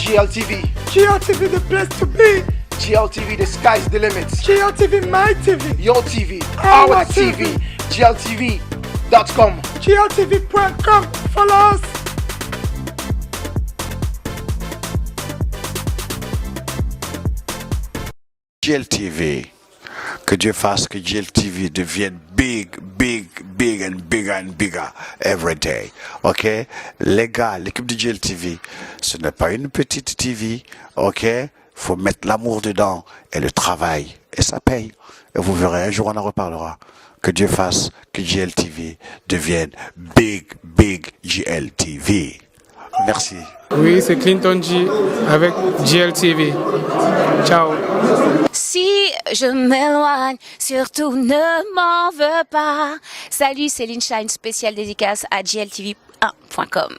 GLTV. GLTV, the place to be. GLTV, the sky's the limit. GLTV, my TV. Your TV, our TV. GLTV.com. GLTV.com. Follow us. GLTV. Que Dieu fasse que GLTV devienne big and bigger every day. Ok? Les gars, l'équipe de GLTV, ce n'est pas une petite TV. Ok? Faut mettre l'amour dedans et le travail. Et ça paye. Et vous verrez, un jour on en reparlera. Que Dieu fasse que GLTV devienne big GLTV. Merci. Oui, c'est Clinton G avec GLTV. Ciao. Si je m'éloigne, surtout ne m'en veux pas. Salut, c'est Lynshine, spéciale dédicace à gltv1.com.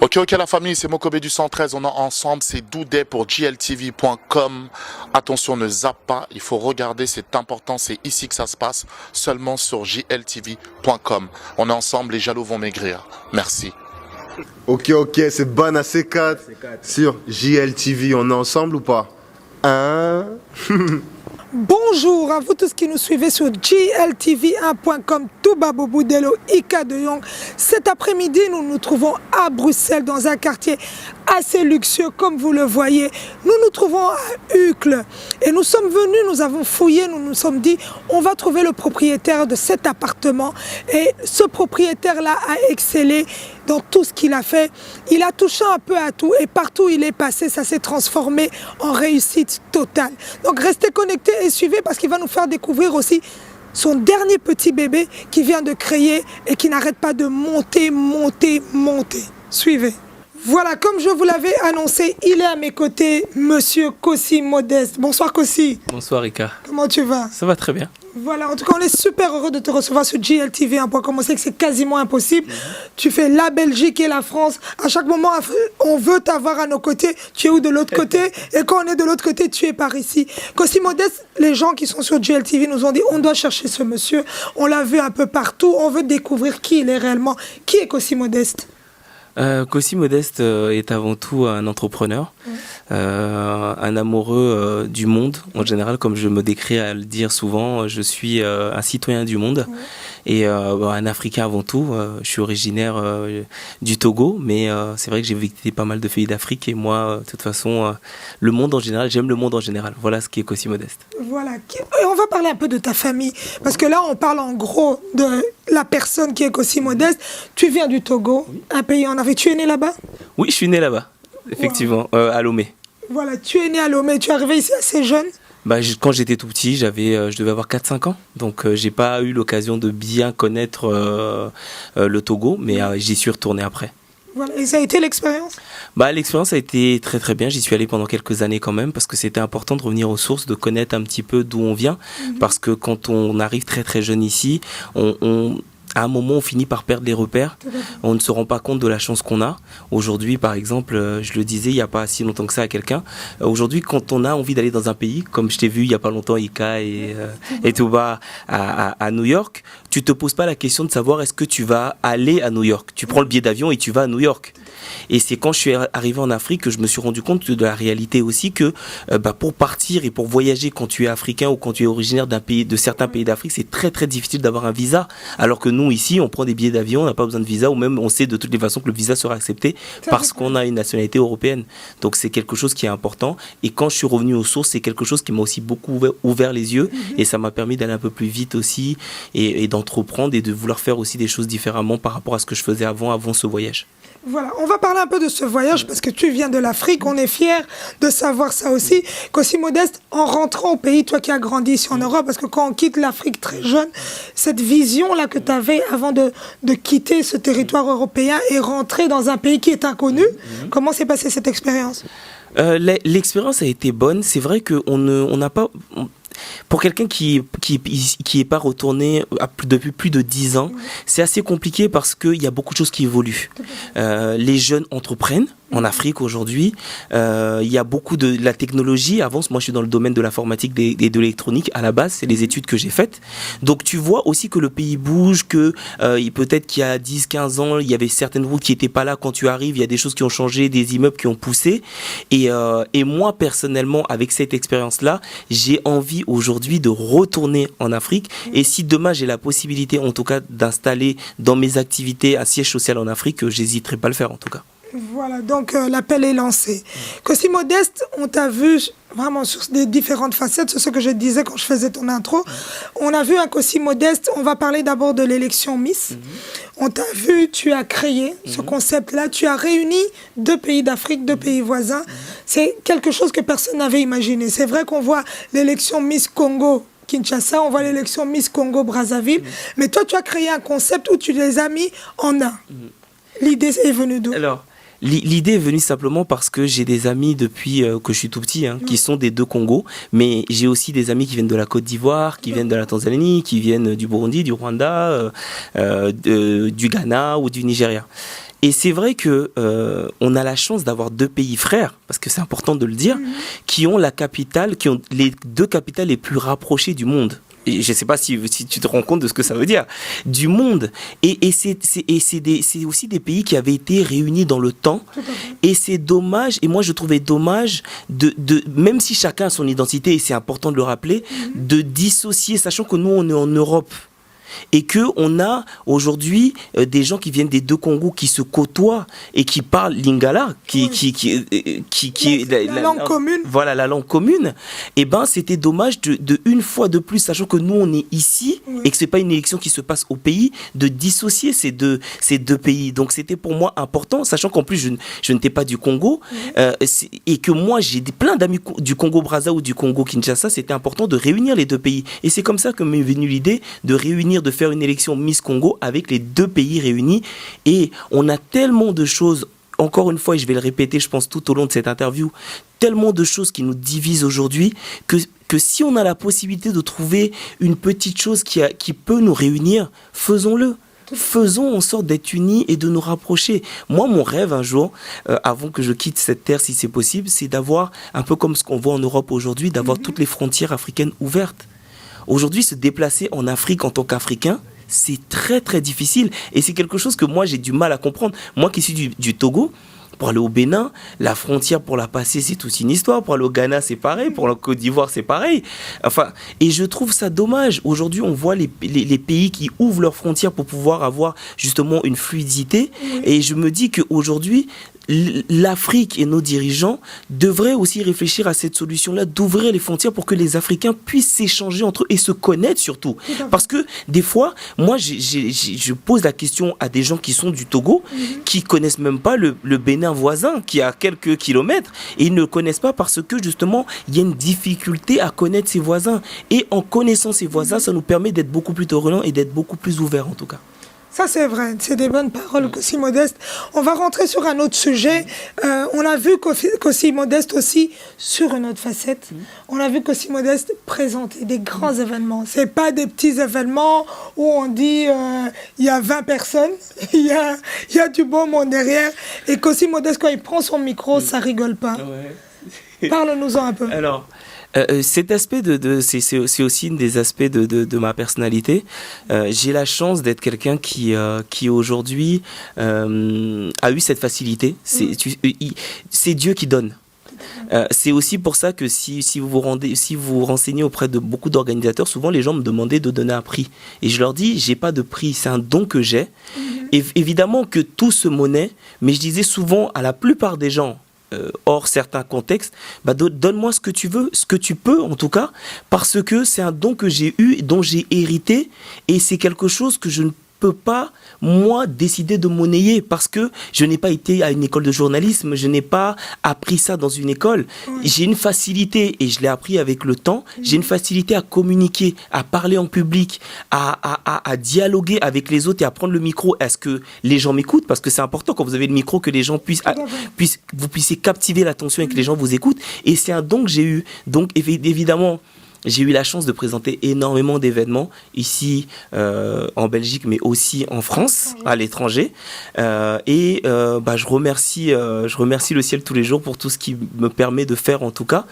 Ok la famille, c'est Mokobe du 113, on est ensemble, c'est Doudet pour gltv.com. Attention, ne zappe pas, il faut regarder, c'est important, c'est ici que ça se passe, seulement sur gltv.com. On est ensemble, les jaloux vont maigrir. Merci. Ok, c'est Ban AC4 sur JLTV, on est ensemble ou pas? Hein? Bonjour à vous tous qui nous suivez sur gltv1.com, Touba Bobo Delo, Ika de Young. Cet après-midi, nous nous trouvons à Bruxelles dans un quartier assez luxueux comme vous le voyez. Nous nous trouvons à Uccle et nous sommes venus, nous avons fouillé, nous nous sommes dit on va trouver le propriétaire de cet appartement et ce propriétaire-là a excellé dans tout ce qu'il a fait. Il a touché un peu à tout et partout où il est passé, ça s'est transformé en réussite totale. Donc restez connectés et suivez parce qu'il va nous faire découvrir aussi son dernier petit bébé qui vient de créer et qui n'arrête pas de monter. Suivez. Voilà, comme je vous l'avais annoncé, il est à mes côtés, Monsieur Kossi Modeste. Bonsoir Kossi. Bonsoir Rika. Comment tu vas? Ça va très bien. Voilà, en tout cas, on est super heureux de te recevoir sur GLTV1.com. On sait que c'est quasiment impossible. Tu fais la Belgique et la France. À chaque moment, on veut t'avoir à nos côtés. Tu es où de l'autre côté? Et quand on est de l'autre côté, tu es par ici. Kossi Modeste, les gens qui sont sur GLTV nous ont dit on doit chercher ce monsieur. On l'a vu un peu partout. On veut découvrir qui il est réellement. Qui est Kossi Modeste? Kossi Modeste est avant tout un entrepreneur, un amoureux du monde en général, comme je me décris à le dire souvent. Je suis un citoyen du monde et un Africain avant tout. Je suis originaire du Togo, mais c'est vrai que j'ai visité pas mal de pays d'Afrique et moi, de toute façon, le monde en général, j'aime le monde en général. Voilà ce qui est Kossi Modeste. Voilà. Et on va parler un peu de ta famille, parce que là, on parle en gros de la personne qui est Kossi Modeste. Tu viens du Togo, un pays en Afrique. Tu es né là-bas? Oui, je suis né là-bas, effectivement, à Lomé. Voilà, tu es né à Lomé, tu es arrivé ici assez jeune? Quand j'étais tout petit, je devais avoir 4-5 ans, donc j'ai pas eu l'occasion de bien connaître le Togo, mais j'y suis retourné après. Voilà. Et ça a été l'expérience? L'expérience a été très très bien, j'y suis allé pendant quelques années quand même, parce que c'était important de revenir aux sources, de connaître un petit peu d'où on vient, parce que quand on arrive très très jeune ici, à un moment, on finit par perdre les repères. On ne se rend pas compte de la chance qu'on a. Aujourd'hui, par exemple, je le disais il n'y a pas si longtemps que ça à quelqu'un. Aujourd'hui, quand on a envie d'aller dans un pays, comme je t'ai vu il n'y a pas longtemps, Ika et Touba à New York, tu te poses pas la question de savoir est-ce que tu vas aller à New York. Tu prends le billet d'avion et tu vas à New York. Et c'est quand je suis arrivé en Afrique que je me suis rendu compte de la réalité aussi que pour partir et pour voyager quand tu es africain ou quand tu es originaire d'un pays, de certains pays d'Afrique, c'est très très difficile d'avoir un visa. Alors que nous ici, on prend des billets d'avion, on n'a pas besoin de visa ou même on sait de toutes les façons que le visa sera accepté parce qu'on a une nationalité européenne. Donc c'est quelque chose qui est important. Et quand je suis revenu aux sources, c'est quelque chose qui m'a aussi beaucoup ouvert les yeux et ça m'a permis d'aller un peu plus vite aussi et d'entreprendre et de vouloir faire aussi des choses différemment par rapport à ce que je faisais avant ce voyage. Voilà, on va parler un peu de ce voyage parce que tu viens de l'Afrique, on est fiers de savoir ça aussi. Kossi Modeste, en rentrant au pays, toi qui as grandi ici en Europe, parce que quand on quitte l'Afrique très jeune, cette vision-là que tu avais avant de quitter ce territoire européen et rentrer dans un pays qui est inconnu, comment s'est passée cette expérience? L'expérience a été bonne, c'est vrai qu'on n'a pas... Pour quelqu'un qui est pas retourné depuis plus de 10 ans, c'est assez compliqué parce qu'il y a beaucoup de choses qui évoluent. Les jeunes entreprennent, En Afrique aujourd'hui, il y a beaucoup de la technologie avance. Moi, je suis dans le domaine de l'informatique et de l'électronique. À la base, c'est les études que j'ai faites. Donc, tu vois aussi que le pays bouge, que peut-être qu'il y a 10, 15 ans, il y avait certaines routes qui n'étaient pas là quand tu arrives. Il y a des choses qui ont changé, des immeubles qui ont poussé. Et moi, personnellement, avec cette expérience-là, j'ai envie aujourd'hui de retourner en Afrique. Et si demain, j'ai la possibilité, en tout cas, d'installer dans mes activités un siège social en Afrique, j'hésiterai pas à le faire, en tout cas. Voilà, donc l'appel est lancé. Cossi Modeste, on t'a vu vraiment sur des différentes facettes, c'est ce que je disais quand je faisais ton intro. On a vu un Cossi Modeste, on va parler d'abord de l'élection Miss. On t'a vu, tu as créé ce concept-là, tu as réuni 2 pays d'Afrique, 2 pays voisins. C'est quelque chose que personne n'avait imaginé. C'est vrai qu'on voit l'élection Miss Congo Kinshasa, on voit l'élection Miss Congo Brazzaville, mais toi tu as créé un concept où tu les as mis en un. L'idée est venue d'où? Alors, l'idée est venue simplement parce que j'ai des amis depuis que je suis tout petit, qui sont des 2 Congos, mais j'ai aussi des amis qui viennent de la Côte d'Ivoire, qui viennent de la Tanzanie, qui viennent du Burundi, du Rwanda, du Ghana ou du Nigeria. Et c'est vrai que on a la chance d'avoir 2 pays frères, parce que c'est important de le dire, qui ont la capitale, qui ont les 2 capitales les plus rapprochées du monde. Et je ne sais pas si tu te rends compte de ce que ça veut dire, du monde. Et c'est aussi des pays qui avaient été réunis dans le temps. Et c'est dommage, et moi je trouvais dommage, même si chacun a son identité, et c'est important de le rappeler, de dissocier, sachant que nous on est en Europe. Et qu'on a aujourd'hui des gens qui viennent des 2 Congos qui se côtoient et qui parlent lingala, qui est la langue commune. Voilà, la langue commune. Et ben, c'était dommage de une fois de plus, sachant que nous on est ici et que c'est pas une élection qui se passe au pays, de dissocier ces deux pays. Donc c'était pour moi important, sachant qu'en plus je n'étais pas du Congo et que moi j'ai plein d'amis du Congo Brazza ou du Congo Kinshasa. C'était important de réunir les 2 pays. Et c'est comme ça que m'est venue l'idée de faire une élection Miss Congo avec les 2 pays réunis. Et on a tellement de choses, encore une fois, et je vais le répéter, je pense, tout au long de cette interview, tellement de choses qui nous divisent aujourd'hui que si on a la possibilité de trouver une petite chose qui peut nous réunir, faisons-le. Faisons en sorte d'être unis et de nous rapprocher. Moi, mon rêve un jour, avant que je quitte cette terre, si c'est possible, c'est d'avoir, un peu comme ce qu'on voit en Europe aujourd'hui, d'avoir toutes les frontières africaines ouvertes. Aujourd'hui, se déplacer en Afrique en tant qu'Africain, c'est très très difficile. Et c'est quelque chose que moi j'ai du mal à comprendre. Moi qui suis du Togo, pour aller au Bénin, la frontière pour la passer, c'est toute une histoire. Pour aller au Ghana, c'est pareil. Pour la Côte d'Ivoire, c'est pareil. Enfin, et je trouve ça dommage. Aujourd'hui, on voit les pays qui ouvrent leurs frontières pour pouvoir avoir justement une fluidité. Et je me dis qu'aujourd'hui, l'Afrique et nos dirigeants devraient aussi réfléchir à cette solution-là, d'ouvrir les frontières pour que les Africains puissent s'échanger entre eux et se connaître surtout. Parce que des fois, moi, je pose la question à des gens qui sont du Togo, qui connaissent même pas le Bénin voisin, qui a quelques kilomètres, et ils ne le connaissent pas parce que justement, il y a une difficulté à connaître ses voisins. Et en connaissant ses voisins, ça nous permet d'être beaucoup plus tolérants et d'être beaucoup plus ouverts en tout cas. Ça, c'est vrai. C'est des bonnes paroles, Cossi Modeste. On va rentrer sur un autre sujet. On a vu Cossi Modeste aussi sur une autre facette. On a vu Cossi Modeste présenter des grands événements. C'est pas des petits événements où on dit il y a 20 personnes, il y a du beau monde derrière. Et Cossi Modeste, quand il prend son micro, ça rigole pas. Parle-nous-en un peu. Alors, cet aspect c'est aussi une des aspects de ma personnalité. J'ai la chance d'être quelqu'un qui aujourd'hui a eu cette facilité. C'est Dieu qui donne. C'est aussi pour ça que si vous renseignez auprès de beaucoup d'organisateurs, souvent les gens me demandaient de donner un prix. Et je leur dis, j'ai pas de prix, c'est un don que j'ai. Et évidemment que tout se monnaie, mais je disais souvent à la plupart des gens, hors certains contextes, donne-moi ce que tu veux, ce que tu peux en tout cas, parce que c'est un don que j'ai eu, dont j'ai hérité, et c'est quelque chose que je ne peux pas, moi, décider de monnayer, parce que je n'ai pas été à une école de journalisme, je n'ai pas appris ça dans une école. J'ai une facilité, et je l'ai appris avec le temps, j'ai une facilité à communiquer, à parler en public, à dialoguer avec les autres et à prendre le micro. Est-ce que les gens m'écoutent? Parce que c'est important quand vous avez le micro que les gens vous puissiez captiver l'attention et que les gens vous écoutent. Et c'est un don que j'ai eu. Donc évidemment, j'ai eu la chance de présenter énormément d'événements ici en Belgique, mais aussi en France, à l'étranger. Je remercie le ciel tous les jours pour tout ce qui me permet de faire en tout cas,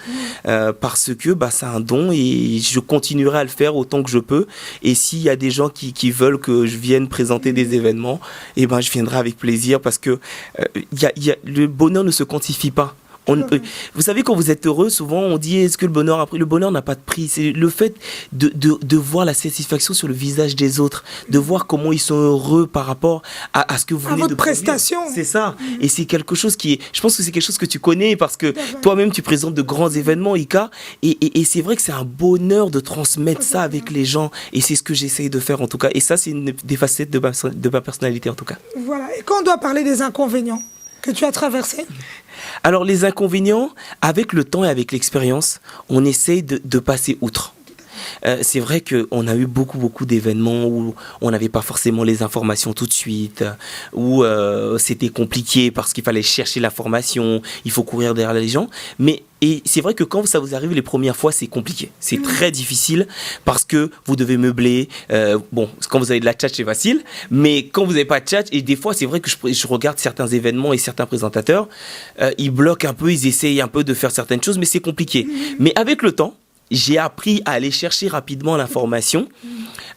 parce que c'est un don et je continuerai à le faire autant que je peux. Et s'il y a des gens qui veulent que je vienne présenter des événements, je viendrai avec plaisir parce que le bonheur ne se quantifie pas. Vous savez, quand vous êtes heureux, souvent on dit est-ce que le bonheur a pris? Le bonheur n'a pas de prix. C'est le fait de voir la satisfaction sur le visage des autres, de voir comment ils sont heureux par rapport à ce que vous venez de produire. prestation. C'est ça. Et c'est quelque chose je pense que c'est quelque chose que tu connais parce que toi-même tu présentes de grands événements, Ika. Et c'est vrai que c'est un bonheur de transmettre ça avec les gens. Et c'est ce que j'essaye de faire en tout cas. Et ça, c'est une des facettes de ma personnalité en tout cas. Voilà. Et quand on doit parler des inconvénients que tu as traversés? Alors les inconvénients, avec le temps et avec l'expérience, on essaye de passer outre. C'est vrai qu'on a eu beaucoup d'événements où on n'avait pas forcément les informations tout de suite, où c'était compliqué parce qu'il fallait chercher l'information, il faut courir derrière les gens. Et c'est vrai que quand ça vous arrive les premières fois, c'est compliqué. C'est très difficile parce que vous devez meubler. Quand vous avez de la tchatch, c'est facile. Mais quand vous n'avez pas de tchatch, et des fois, c'est vrai que je regarde certains événements et certains présentateurs, ils bloquent un peu, ils essayent un peu de faire certaines choses, mais c'est compliqué. Mais avec le temps, j'ai appris à aller chercher rapidement l'information,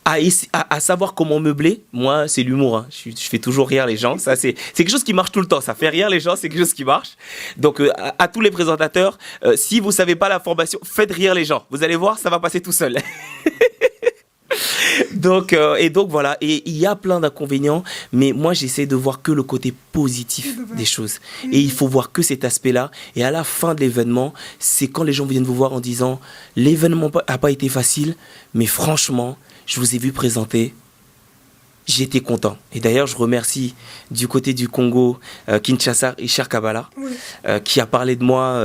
à savoir comment meubler. Moi, c'est l'humour. Hein. Je fais toujours rire les gens. Ça, c'est quelque chose qui marche tout le temps. Ça fait rire les gens, c'est quelque chose qui marche. Donc, à tous les présentateurs, si vous ne savez pas l'information, faites rire les gens. Vous allez voir, ça va passer tout seul. Donc voilà, et il y a plein d'inconvénients, mais moi j'essaie de voir que le côté positif des choses. Et il faut voir que cet aspect-là. Et à la fin de l'événement, c'est quand les gens viennent vous voir en disant l'événement n'a pas été facile, mais franchement, je vous ai vu présenter. J'étais content. Et d'ailleurs, je remercie du côté du Congo, Kinshasa, Richard Kabala, qui a parlé de moi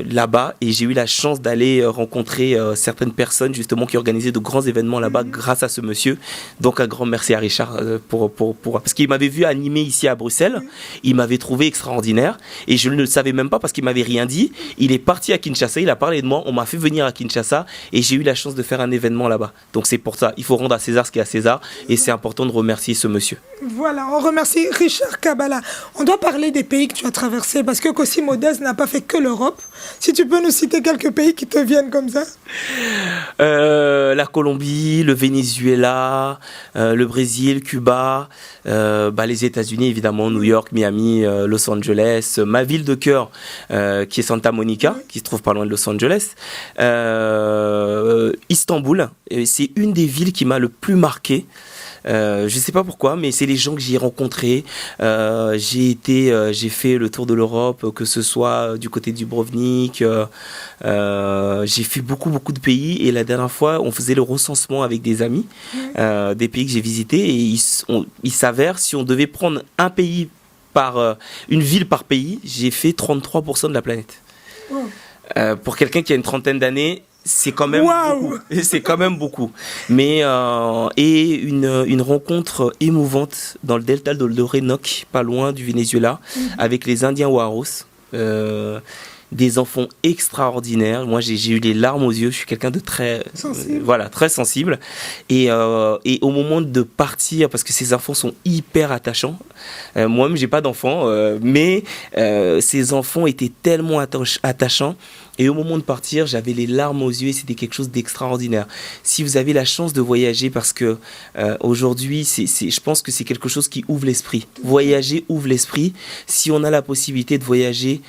là-bas. Et j'ai eu la chance d'aller rencontrer certaines personnes, justement, qui organisaient de grands événements là-bas grâce à ce monsieur. Donc, un grand merci à Richard parce qu'il m'avait vu animer ici à Bruxelles. Il m'avait trouvé extraordinaire. Et je ne le savais même pas parce qu'il m'avait rien dit. Il est parti à Kinshasa, il a parlé de moi. On m'a fait venir à Kinshasa et j'ai eu la chance de faire un événement là-bas. Donc, c'est pour ça. Il faut rendre à César ce qui est à César. Et c'est important de remercier ce monsieur. Voilà, on remercie Richard Kabala. On doit parler des pays que tu as traversés parce que Kossi Modeste n'a pas fait que l'Europe. Si tu peux nous citer quelques pays qui te viennent comme ça. La Colombie, le Venezuela, le Brésil, Cuba, les États-Unis évidemment, New York, Miami, Los Angeles, ma ville de cœur qui est Santa Monica, qui se trouve pas loin de Los Angeles, Istanbul, c'est une des villes qui m'a le plus marqué. Je ne sais pas pourquoi, mais c'est les gens que j'y ai rencontrés. J'ai fait le tour de l'Europe, que ce soit du côté du Dubrovnik. J'ai fait beaucoup de pays. Et la dernière fois, on faisait le recensement avec des amis des pays que j'ai visités. Et il s'avère, si on devait prendre un pays une ville par pays, j'ai fait 33% de la planète. Pour quelqu'un qui a une trentaine d'années, c'est quand même beaucoup. C'est quand même beaucoup. Mais et une rencontre émouvante dans le delta de l'Orénoque, pas loin du Venezuela, avec les Indiens Huaros. Des enfants extraordinaires. Moi, j'ai eu les larmes aux yeux. Je suis quelqu'un de très sensible. Très sensible. Et au moment de partir, parce que ces enfants sont hyper attachants. Moi-même, j'ai pas d'enfants, mais ces enfants étaient tellement attachants. Et au moment de partir, j'avais les larmes aux yeux et c'était quelque chose d'extraordinaire. Si vous avez la chance de voyager, parce que aujourd'hui, je pense que c'est quelque chose qui ouvre l'esprit. Voyager ouvre l'esprit. Si on a la possibilité de voyager,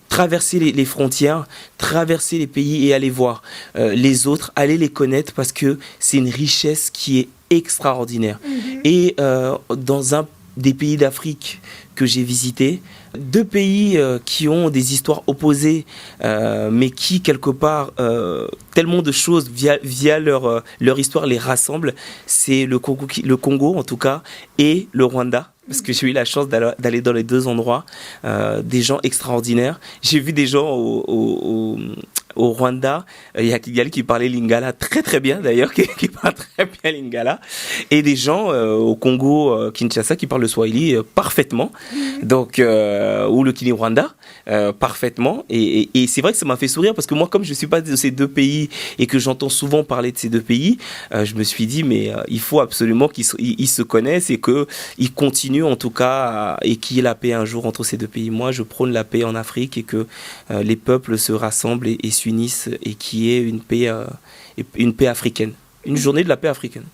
traverser les frontières, traverser les pays et aller voir les autres, aller les connaître parce que c'est une richesse qui est extraordinaire. Et dans des pays d'Afrique que j'ai visités, 2 pays qui ont des histoires opposées, mais qui, quelque part, tellement de choses via leur histoire les rassemblent, c'est le Congo, en tout cas, et le Rwanda. Parce que j'ai eu la chance d'aller dans les 2 endroits, des gens extraordinaires. J'ai vu des gens au Rwanda, il y a Kigali qui parlait lingala très très bien d'ailleurs, qui parle très bien lingala, et des gens au Congo, Kinshasa, qui parlent le Swahili parfaitement, donc ou le Kinyarwanda parfaitement, et c'est vrai que ça m'a fait sourire parce que moi, comme je suis pas de ces deux pays et que j'entends souvent parler de ces deux pays, je me suis dit mais il faut absolument qu'ils se connaissent et qu'ils continuent en tout cas et qu'il y ait la paix un jour entre ces deux pays. Moi, je prône la paix en Afrique et que les peuples se rassemblent et s'unissent et qu'il y ait une paix africaine. Une journée de la paix africaine.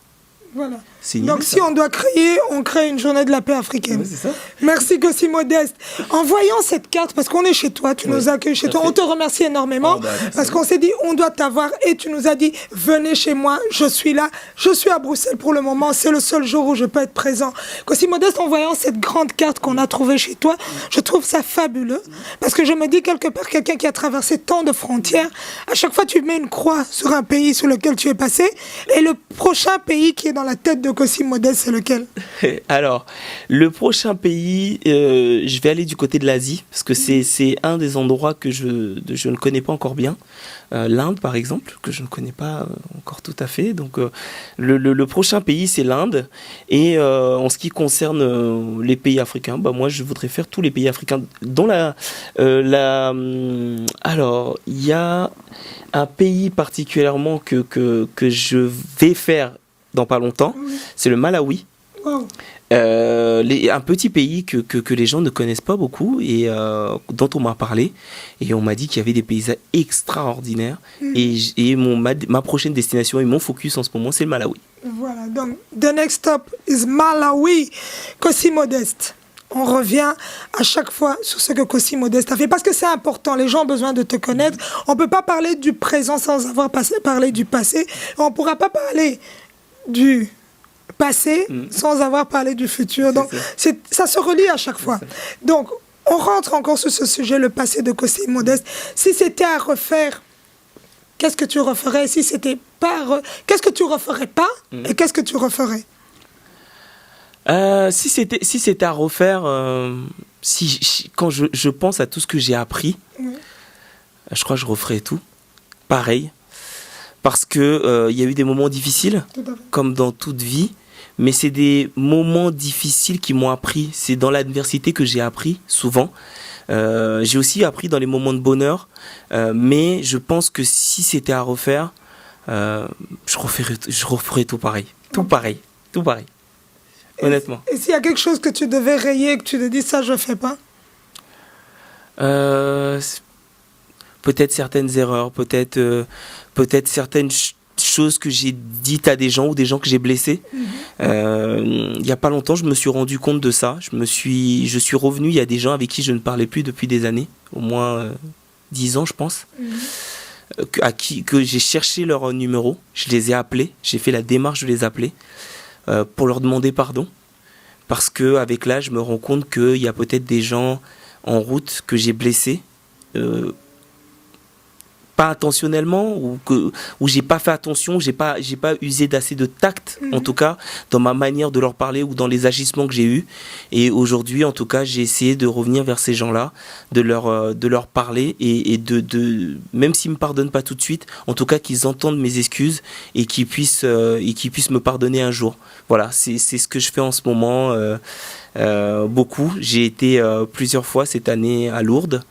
Voilà. C'est Donc idée, si on doit créer, on crée une journée de la paix africaine. Ouais, c'est ça. Merci Kossi Modeste. En voyant cette carte, parce qu'on est chez toi, tu nous accueilles chez toi, on te remercie énormément parce qu'on s'est dit on doit t'avoir et tu nous as dit venez chez moi, je suis là, je suis à Bruxelles pour le moment, c'est le seul jour où je peux être présent. Kossi Modeste, en voyant cette grande carte qu'on a trouvée chez toi, je trouve ça fabuleux parce que je me dis quelque part quelqu'un qui a traversé tant de frontières, à chaque fois tu mets une croix sur un pays sur lequel tu es passé et le prochain pays qui est dans la tête de Kossi Modeste, c'est lequel? Alors, le prochain pays, je vais aller du côté de l'Asie, parce que c'est un des endroits que je ne connais pas encore bien. L'Inde, par exemple, que je ne connais pas encore tout à fait. Donc, le prochain pays, c'est l'Inde. Et en ce qui concerne les pays africains, moi, je voudrais faire tous les pays africains. Dont alors, il y a un pays particulièrement que je vais faire dans pas longtemps, c'est le Malawi. Wow. Un petit pays que les gens ne connaissent pas beaucoup et dont on m'a parlé et on m'a dit qu'il y avait des paysages extraordinaires et ma prochaine destination et mon focus en ce moment c'est le Malawi. Voilà, donc the next stop is Malawi. Kossi Modeste. On revient à chaque fois sur ce que Kossi Modeste a fait parce que c'est important, les gens ont besoin de te connaître. On ne peut pas parler du présent sans avoir parlé du passé. On ne pourra pas parler du passé sans avoir parlé du futur. Donc, ça se relie à chaque fois. Donc, on rentre encore sur ce sujet, le passé de Kossi Modeste. Si c'était à refaire, qu'est-ce que tu referais? Si c'était pas... Qu'est-ce que tu referais pas et qu'est-ce que tu referais? Si c'était à refaire, quand je pense à tout ce que j'ai appris, je crois que je referais tout. Pareil. Parce que y a eu des moments difficiles, comme dans toute vie, mais c'est des moments difficiles qui m'ont appris. C'est dans l'adversité que j'ai appris, souvent. J'ai aussi appris dans les moments de bonheur, mais je pense que si c'était à refaire, je referais tout pareil. Tout pareil. Honnêtement. Et s'il y a quelque chose que tu devais rayer, que tu te dis ça, je fais pas? Peut-être certaines erreurs, peut-être certaines choses que j'ai dites à des gens ou des gens que j'ai blessés. Il n'y a pas longtemps, je me suis rendu compte de ça. Je suis revenu, il y a des gens avec qui je ne parlais plus depuis des années, au moins 10 ans je pense, que j'ai cherché leur numéro, je les ai appelés, j'ai fait la démarche de les appeler pour leur demander pardon. Parce qu'avec l'âge, je me rends compte qu'il y a peut-être des gens en route que j'ai blessés, pas intentionnellement ou j'ai pas fait attention, j'ai pas usé d'assez de tact en tout cas dans ma manière de leur parler ou dans les agissements que j'ai eus. Et aujourd'hui en tout cas j'ai essayé de revenir vers ces gens-là, de leur parler et de même s'ils me pardonnent pas tout de suite, en tout cas qu'ils entendent mes excuses et qu'ils puissent me pardonner un jour. Voilà, c'est ce que je fais en ce moment beaucoup. J'ai été plusieurs fois cette année à Lourdes.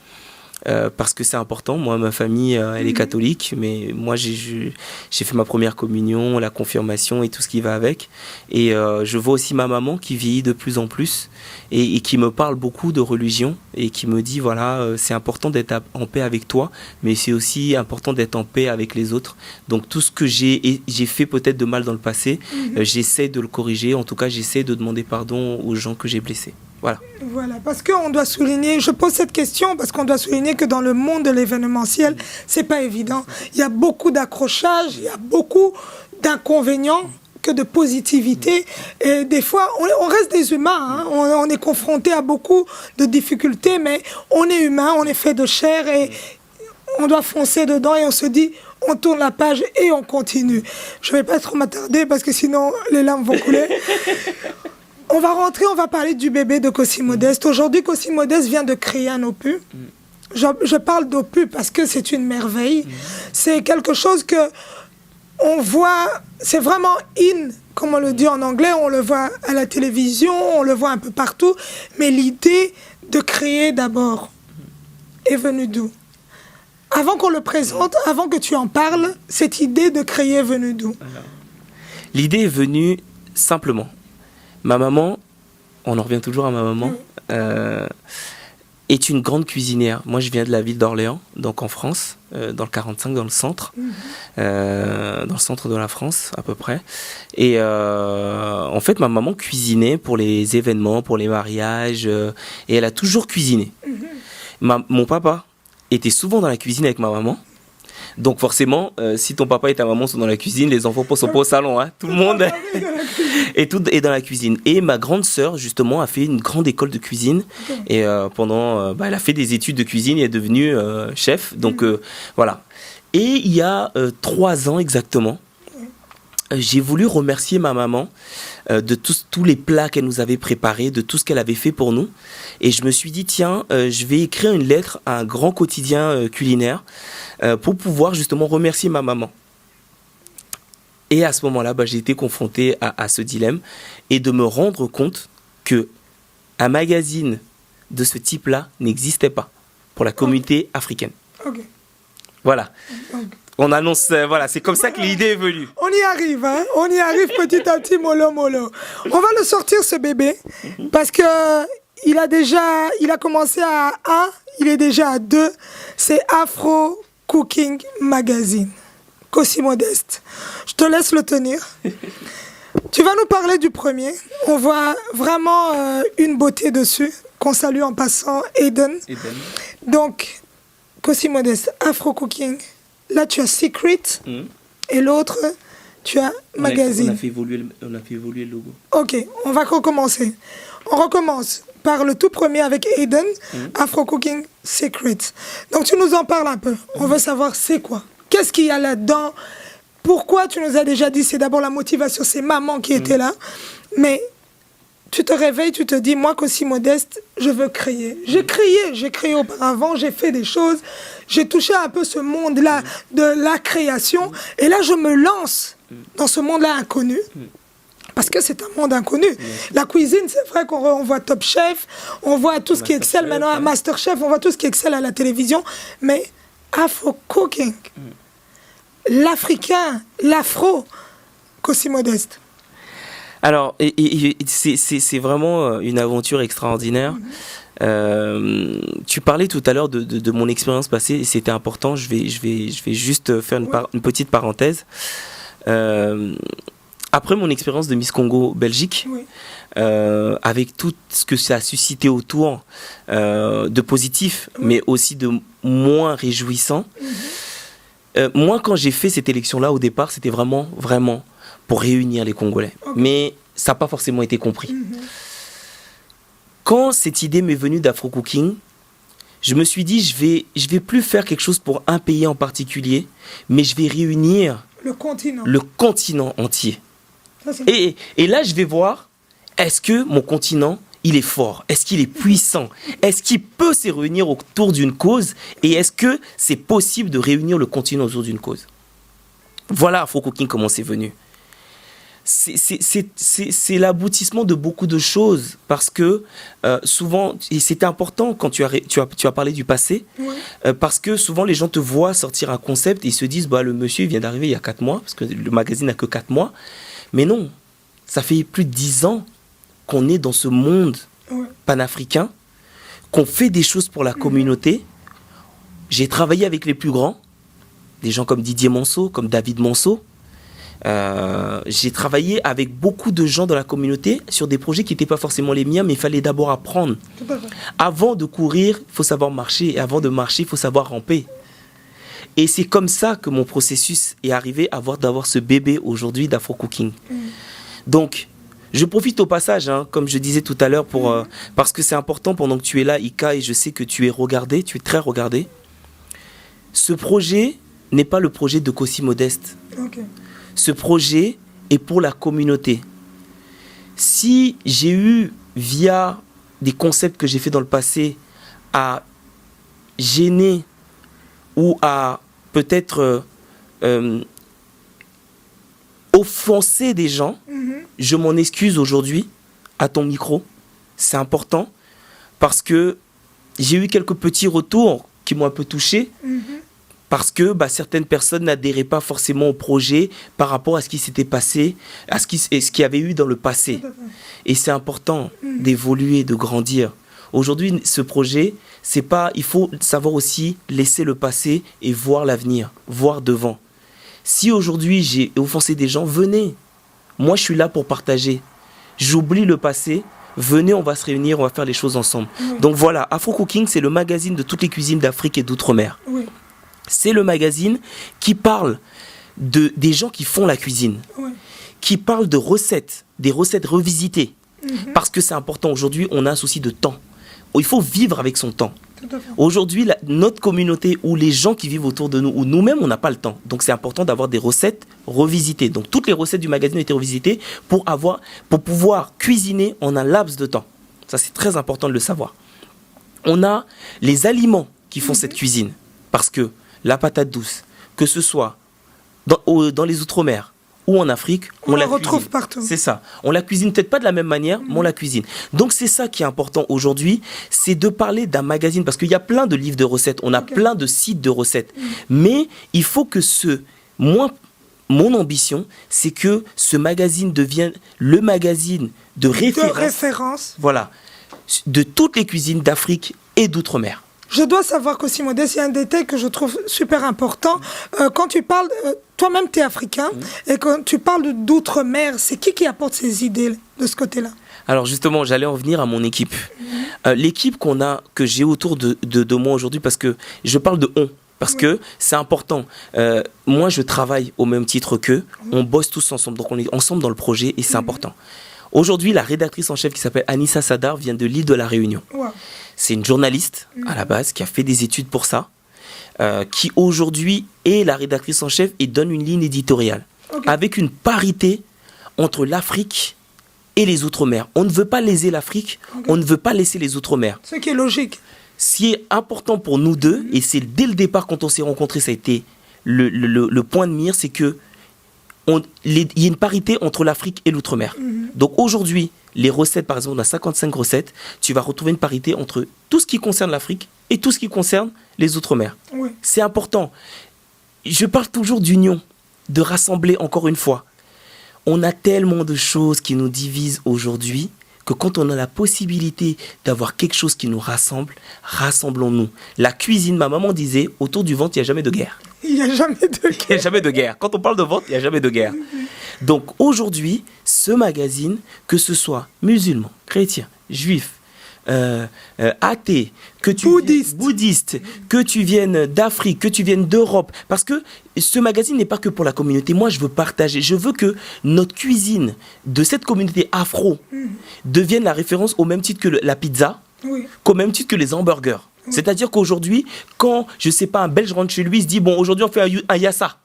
Parce que c'est important. Moi, ma famille, elle est catholique, mais moi, j'ai fait ma première communion, la confirmation et tout ce qui va avec. Et je vois aussi ma maman qui vieillit de plus en plus et qui me parle beaucoup de religion et qui me dit, voilà, c'est important d'être en paix avec toi, mais c'est aussi important d'être en paix avec les autres. Donc, tout ce que j'ai fait peut-être de mal dans le passé, j'essaie de le corriger. En tout cas, j'essaie de demander pardon aux gens que j'ai blessés. Voilà, parce qu'on doit souligner, je pose cette question parce qu'on doit souligner que dans le monde de l'événementiel, c'est pas évident. Il y a beaucoup d'accrochages, il y a beaucoup d'inconvénients que de positivité. Et des fois, on reste des humains, hein. On est confronté à beaucoup de difficultés, mais on est humain, on est fait de chair et on doit foncer dedans et on se dit... On tourne la page et on continue. Je ne vais pas trop m'attarder parce que sinon les larmes vont couler. On va rentrer, on va parler du bébé de Kossi Modeste. Aujourd'hui, Kossi Modeste vient de créer un opus. je parle d'Opu parce que c'est une merveille. C'est quelque chose que on voit, c'est vraiment in, comme on le dit en anglais, on le voit à la télévision, on le voit un peu partout, mais l'idée de créer d'abord est venue d'où? Avant qu'on le présente, avant que tu en parles, cette idée de créer est venue d'où? L'idée est venue simplement. Ma maman, on en revient toujours à ma maman, est une grande cuisinière. Moi, je viens de la ville d'Orléans, donc en France, dans le 45, dans le centre, dans le centre de la France à peu près. Et en fait, ma maman cuisinait pour les événements, pour les mariages, et elle a toujours cuisiné. Mon papa était souvent dans la cuisine avec ma maman. Donc forcément, si ton papa et ta maman sont dans la cuisine, les enfants ne sont pas au salon. Hein. Tout le monde est dans la cuisine. Et ma grande sœur, justement, a fait une grande école de cuisine. Et elle a fait des études de cuisine et est devenue chef. Donc voilà. Et il y a 3 ans exactement, j'ai voulu remercier ma maman de tous les plats qu'elle nous avait préparés, de tout ce qu'elle avait fait pour nous. Et je me suis dit, tiens, je vais écrire une lettre à un grand quotidien culinaire pour pouvoir justement remercier ma maman. Et à ce moment-là, j'ai été confronté à ce dilemme et de me rendre compte qu'un magazine de ce type-là n'existait pas pour la communauté africaine. Okay. Voilà. On annonce, voilà, c'est comme ça que l'idée est venue. On y arrive, hein? On y arrive petit à petit, mollo. On va le sortir, ce bébé, parce que il a commencé à 1, il est déjà à 2. C'est Afro Cooking Magazine. Kossi Modeste. Je te laisse le tenir. Tu vas nous parler du premier. On voit vraiment une beauté dessus, qu'on salue en passant, Eden. Donc, Kossi Modeste, Afro Cooking. Là, tu as Secret et l'autre, tu as Magazine. On a fait évoluer le logo. Ok, on va recommencer. On recommence par le tout premier avec Eden, Afro Cooking Secret. Donc, tu nous en parles un peu. On veut savoir c'est quoi. Qu'est-ce qu'il y a là-dedans? Pourquoi tu nous as déjà dit c'est d'abord la motivation, c'est maman qui était là. Mais tu te réveilles, tu te dis, moi, Kossi Modeste, je veux créer. J'ai créé auparavant, j'ai fait des choses, j'ai touché un peu ce monde-là de la création. Et là, je me lance dans ce monde-là inconnu. Parce que c'est un monde inconnu. La cuisine, c'est vrai qu'on voit Top Chef, on voit tout ce qui excelle maintenant à Master Chef, on voit tout ce qui excelle à la télévision. Mais Afro Cooking, l'Africain, l'Afro, Kossi Modeste. Alors, c'est vraiment une aventure extraordinaire. Tu parlais tout à l'heure de mon expérience passée, et c'était important. Je vais juste faire une petite parenthèse. Après mon expérience de Miss Congo Belgique, avec tout ce que ça a suscité autour de positif, mais aussi de moins réjouissant, moi, quand j'ai fait cette élection-là, au départ, c'était vraiment pour réunir les Congolais. Mais ça n'a pas forcément été compris. Quand cette idée m'est venue d'Afro Cooking, je me suis dit, je vais plus faire quelque chose pour un pays en particulier, mais je vais réunir le continent entier. Et là, je vais voir, est-ce que mon continent, il est fort? Est-ce qu'il est puissant? Est-ce qu'il peut se réunir autour d'une cause? Et est-ce que c'est possible de réunir le continent autour d'une cause? Voilà Afro Cooking, comment c'est venu. C'est l'aboutissement de beaucoup de choses, parce que souvent, et c'était important quand tu as parlé du passé, parce que souvent les gens te voient sortir un concept et ils se disent, le monsieur il vient d'arriver il y a 4 mois, parce que le magazine n'a que 4 mois, mais non, ça fait plus de 10 ans qu'on est dans ce monde panafricain, qu'on fait des choses pour la communauté. J'ai travaillé avec les plus grands, des gens comme Didier Monceau, comme David Monceau. J'ai travaillé avec beaucoup de gens dans la communauté sur des projets qui n'étaient pas forcément les miens, mais il fallait d'abord apprendre. Avant de courir, il faut savoir marcher, et avant de marcher, il faut savoir ramper. Et c'est comme ça que mon processus est arrivé d'avoir ce bébé aujourd'hui d'Afro Cooking. Donc, je profite au passage, comme je disais tout à l'heure, parce que c'est important pendant que tu es là, Ika, et je sais que tu es regardé, tu es très regardé. Ce projet n'est pas le projet de Kossi Modeste. Ce projet est pour la communauté. Si j'ai eu, via des concepts que j'ai fait dans le passé, à gêner ou à peut-être offenser des gens, je m'en excuse aujourd'hui à ton micro. C'est important parce que j'ai eu quelques petits retours qui m'ont un peu touché parce que certaines personnes n'adhéraient pas forcément au projet par rapport à ce qui s'était passé, à ce qu'il y avait eu dans le passé. Et c'est important d'évoluer, de grandir. Aujourd'hui, ce projet, c'est pas. Il faut savoir aussi laisser le passé et voir l'avenir, voir devant. Si aujourd'hui j'ai offensé des gens, venez. Moi, je suis là pour partager. J'oublie le passé. Venez, on va se réunir, on va faire les choses ensemble. Oui. Donc voilà, Afro Cooking, c'est le magazine de toutes les cuisines d'Afrique et d'outre-mer. Oui. C'est le magazine qui parle des gens qui font la cuisine, qui parle de recettes, des recettes revisitées. Parce que c'est important. Aujourd'hui, on a un souci de temps. Il faut vivre avec son temps. Aujourd'hui, notre communauté ou les gens qui vivent autour de nous, ou nous-mêmes, on n'a pas le temps. Donc, c'est important d'avoir des recettes revisitées. Donc, toutes les recettes du magazine ont été revisitées pour pouvoir cuisiner en un laps de temps. Ça, c'est très important de le savoir. On a les aliments qui font cette cuisine. Parce que la patate douce, que ce soit dans les Outre-mer, ou en Afrique, on la retrouve partout. C'est ça. On la cuisine peut-être pas de la même manière, mais on la cuisine. Donc c'est ça qui est important aujourd'hui, c'est de parler d'un magazine, parce qu'il y a plein de livres de recettes, on a plein de sites de recettes. Mais il faut que mon ambition, c'est que ce magazine devienne le magazine de référence. Voilà, de toutes les cuisines d'Afrique et d'outre-mer. Je dois savoir qu'aussi, Modeste, il y a un détail que je trouve super important. Quand tu parles, toi-même, tu es africain, et quand tu parles d'outre-mer, c'est qui apporte ces idées de ce côté-là? Alors justement, j'allais en venir à mon équipe. L'équipe que j'ai autour de moi aujourd'hui, parce que je parle de on, parce que c'est important. Moi, je travaille au même titre qu'eux, on bosse tous ensemble, donc on est ensemble dans le projet, et c'est important. Aujourd'hui, la rédactrice en chef qui s'appelle Anissa Sadar vient de l'île de la Réunion. Wow. C'est une journaliste à la base qui a fait des études pour ça, qui aujourd'hui est la rédactrice en chef et donne une ligne éditoriale avec une parité entre l'Afrique et les Outre-mer. On ne veut pas léser l'Afrique, on ne veut pas laisser les Outre-mer. Ce qui est logique. Ce qui est important pour nous deux, et c'est dès le départ quand on s'est rencontrés, ça a été le point de mire, c'est que il y a une parité entre l'Afrique et l'Outre-mer. Donc aujourd'hui, les recettes, par exemple, on a 55 recettes, tu vas retrouver une parité entre tout ce qui concerne l'Afrique et tout ce qui concerne les Outre-mer. Oui. C'est important. Je parle toujours d'union, de rassembler encore une fois. On a tellement de choses qui nous divisent aujourd'hui que quand on a la possibilité d'avoir quelque chose qui nous rassemble, rassemblons-nous. La cuisine, ma maman disait, autour du ventre, il n'y a jamais de guerre. Il n'y a jamais de guerre. Il n'y a jamais de guerre. Quand on parle de ventre, il n'y a jamais de guerre. Donc aujourd'hui, ce magazine, que ce soit musulman, chrétien, juif, athée, bouddhiste, que tu viennes d'Afrique, que tu viennes d'Europe, parce que ce magazine n'est pas que pour la communauté. Moi, je veux partager. Je veux que notre cuisine de cette communauté afro devienne la référence au même titre que la pizza, qu'au même titre que les hamburgers. C'est-à-dire qu'aujourd'hui, quand, je sais pas, un Belge rentre chez lui, il se dit, bon, aujourd'hui, on fait un yassa.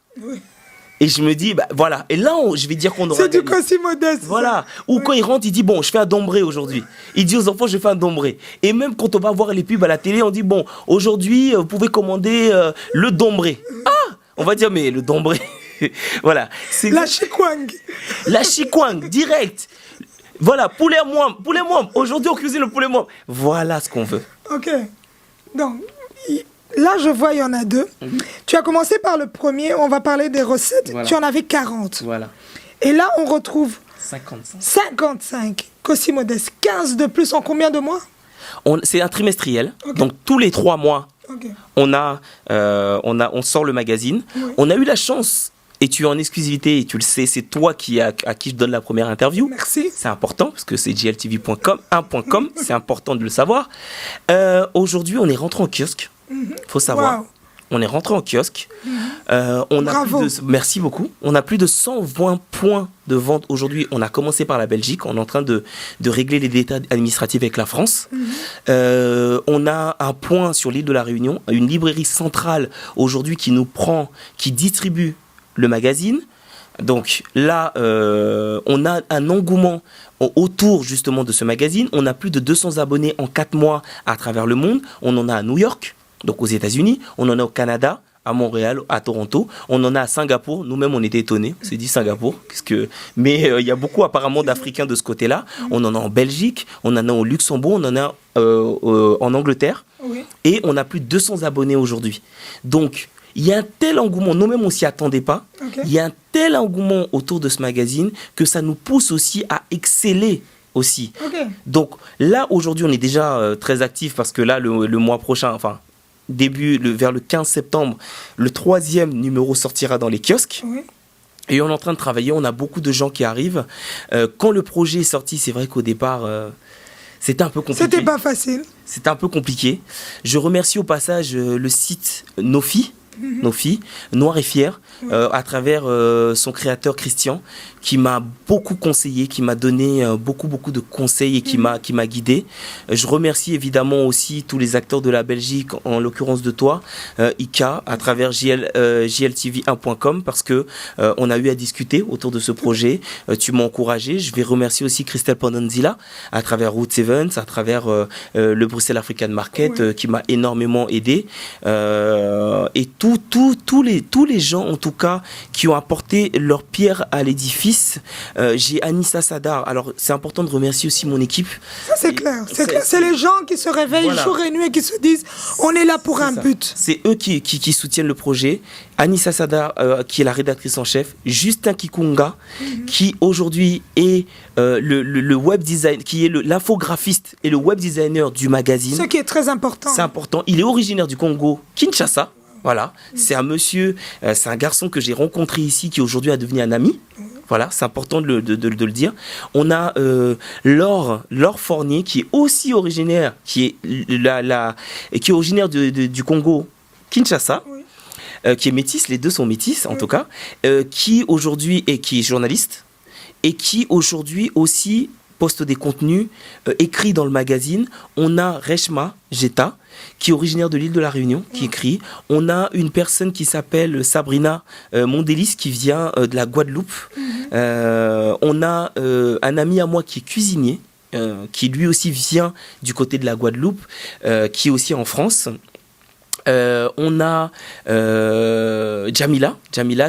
Et je me dis, voilà. Et là, je vais dire qu'on aura... C'est du Kossi Modeste. Voilà. Ou quand il rentre, il dit, bon, je fais un dombré aujourd'hui. Il dit aux enfants, je fais un dombré. Et même quand on va voir les pubs à la télé, on dit, bon, aujourd'hui, vous pouvez commander le dombré. Ah, on va dire, mais le dombré... Voilà. C'est... La chikwang. La chikwang, direct. Voilà, poulet mwam. Aujourd'hui, on cuisine le poulet mwam. Voilà ce qu'on veut. Ok. Donc... Là, je vois, il y en a deux. Tu as commencé par le premier, on va parler des recettes. Voilà. Tu en avais 40. Voilà. Et là, on retrouve 55. Kossi Modeste. 15 de plus en combien de mois? C'est un trimestriel. Donc, tous les 3 mois, on sort le magazine. Oui. On a eu la chance, et tu es en exclusivité, et tu le sais, c'est toi à qui je donne la première interview. Merci. C'est important, parce que c'est gltv.com, c'est important de le savoir. Aujourd'hui, on est rentré en kiosque. Faut savoir, on est rentré en kiosque. Merci beaucoup. On a plus de 120 points de vente aujourd'hui. On a commencé par la Belgique. On est en train de régler les détails administratifs avec la France. On a un point sur l'île de la Réunion, une librairie centrale aujourd'hui qui distribue le magazine. Donc là, on a un engouement autour justement de ce magazine. On a plus de 200 abonnés en 4 mois à travers le monde. On en a à New York. donc aux États-Unis, on en a au Canada, à Montréal, à Toronto, on en a à Singapour. Nous-mêmes, on était étonnés. On s'est dit Singapour, mais il y a beaucoup apparemment d'Africains de ce côté-là. On en a en Belgique, on en a au Luxembourg, on en a en Angleterre. Oui. Et on a plus de 200 abonnés aujourd'hui. Donc, il y a un tel engouement, nous-mêmes on s'y attendait pas, il y a un tel engouement autour de ce magazine que ça nous pousse aussi à exceller aussi. Donc là, aujourd'hui, on est déjà très actifs parce que là, le mois prochain, enfin, vers le 15 septembre, le 3e numéro sortira dans les kiosques. Oui. Et on est en train de travailler, on a beaucoup de gens qui arrivent. Quand le projet est sorti, c'est vrai qu'au départ, c'était un peu compliqué. C'était pas facile. C'était un peu compliqué. Je remercie au passage le site Nofi, Noir et Fier, à travers son créateur Christian, qui m'a beaucoup conseillé, qui m'a donné beaucoup de conseils et qui m'a guidé. Je remercie évidemment aussi tous les acteurs de la Belgique, en l'occurrence de toi, Ika, à travers JLTV1.com, parce que on a eu à discuter autour de ce projet. Tu m'as encouragé. Je vais remercier aussi Christelle Pandanzila, à travers Root Sevens, à travers le Bruxelles African Market, qui m'a énormément aidé. Et tous les gens, en tout cas, qui ont apporté leur pierre à l'édifice. J'ai Anissa Sadar. Alors, c'est important de remercier aussi mon équipe. Ça, c'est clair. C'est les gens qui se réveillent jour et nuit et qui se disent on est là pour un but. C'est eux qui soutiennent le projet. Anissa Sadar, qui est la rédactrice en chef. Justin Kikunga, qui aujourd'hui est le web design, qui est l'infographiste et le web designer du magazine. Ce qui est très important. C'est important. Il est originaire du Congo, Kinshasa. Voilà, c'est un monsieur, c'est un garçon que j'ai rencontré ici qui aujourd'hui est devenu un ami. Voilà, c'est important de le dire. On a Laure Fournier qui est aussi originaire, qui est originaire du Congo, Kinshasa, qui est métisse, les deux sont métisses en tout cas, qui aujourd'hui qui est journaliste et qui aujourd'hui aussi poste des contenus écrits dans le magazine. On a Reshma Jeta, qui est originaire de l'île de la Réunion, qui écrit. On a une personne qui s'appelle Sabrina Mondélis, qui vient de la Guadeloupe. On a un ami à moi qui est cuisinier, qui lui aussi vient du côté de la Guadeloupe, qui est aussi en France. On a Jamila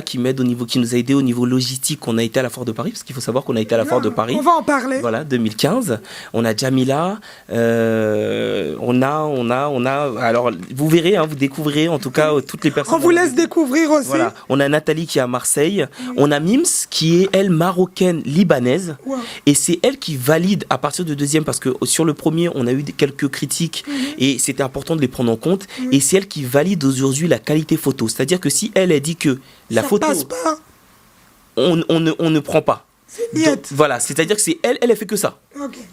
qui m'aide qui nous a aidé au niveau logistique. On a été à la Foire de Paris, parce qu'il faut savoir qu'on a été à la Foire de Paris. On va en parler. Voilà, 2015. On a Jamila. On a. Alors, vous verrez, vous découvrirez en tout cas toutes les personnes. On vous laisse découvrir aussi. Voilà. On a Nathalie qui est à Marseille. On a Mims qui est elle marocaine libanaise. Et c'est elle qui valide à partir du deuxième, parce que sur le premier on a eu quelques critiques et c'était important de les prendre en compte. Et c'est elle qui valide aujourd'hui la qualité photo. C'est-à-dire que si elle dit que la photo passe pas, on ne prend pas. Donc, voilà, c'est-à-dire que c'est elle fait que ça.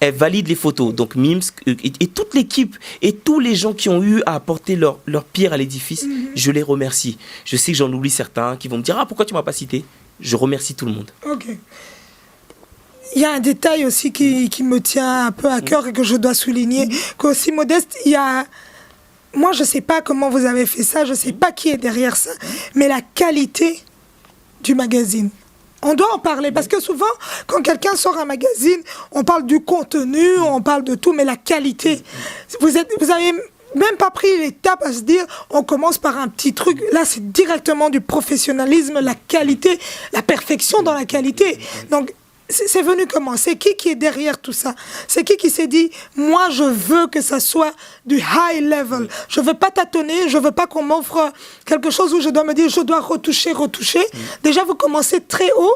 Elle valide les photos. Donc Mims et toute l'équipe et tous les gens qui ont eu à apporter leur pierre à l'édifice, je les remercie. Je sais que j'en oublie certains qui vont me dire pourquoi tu m'as pas cité. Je remercie tout le monde. Il y a un détail aussi qui me tient un peu à cœur et que je dois souligner, qu'aussi Modeste, il y a... Moi, je ne sais pas comment vous avez fait ça, je ne sais pas qui est derrière ça, mais la qualité du magazine. On doit en parler, parce que souvent, quand quelqu'un sort un magazine, on parle du contenu, on parle de tout, mais la qualité, vous avez même pas pris l'étape à se dire, on commence par un petit truc. Là, c'est directement du professionnalisme, la qualité, la perfection dans la qualité. Donc, c'est venu comment? C'est qui est derrière tout ça? C'est qui s'est dit, moi je veux que ça soit du high level. Je veux pas tâtonner, je veux pas qu'on m'offre quelque chose où je dois me dire, je dois retoucher. Déjà, vous commencez très haut.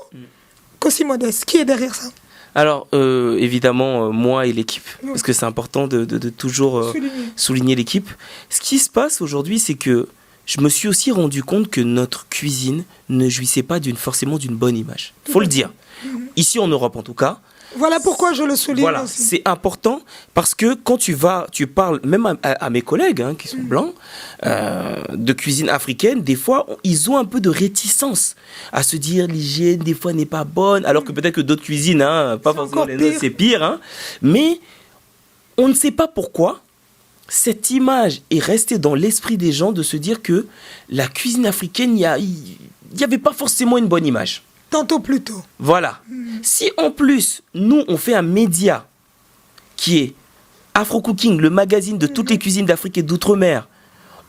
Qu'aussi Modeste, qui est derrière ça? Alors, évidemment, moi et l'équipe, parce que c'est important de toujours souligner l'équipe. Ce qui se passe aujourd'hui, c'est que je me suis aussi rendu compte que notre cuisine ne jouissait pas forcément d'une bonne image. Faut le dire. Ici en Europe en tout cas. Voilà pourquoi je le souligne aussi. C'est important parce que quand tu parles même à mes collègues qui sont blancs, de cuisine africaine, des fois ils ont un peu de réticence à se dire l'hygiène des fois n'est pas bonne, alors que peut-être que d'autres cuisines, pas forcément les nôtres, c'est pire. Mais on ne sait pas pourquoi cette image est restée dans l'esprit des gens de se dire que la cuisine africaine, il n'y avait pas forcément une bonne image. Tantôt plus tôt. Voilà. Si en plus, nous, on fait un média qui est Afro Cooking, le magazine de toutes les cuisines d'Afrique et d'Outre-mer,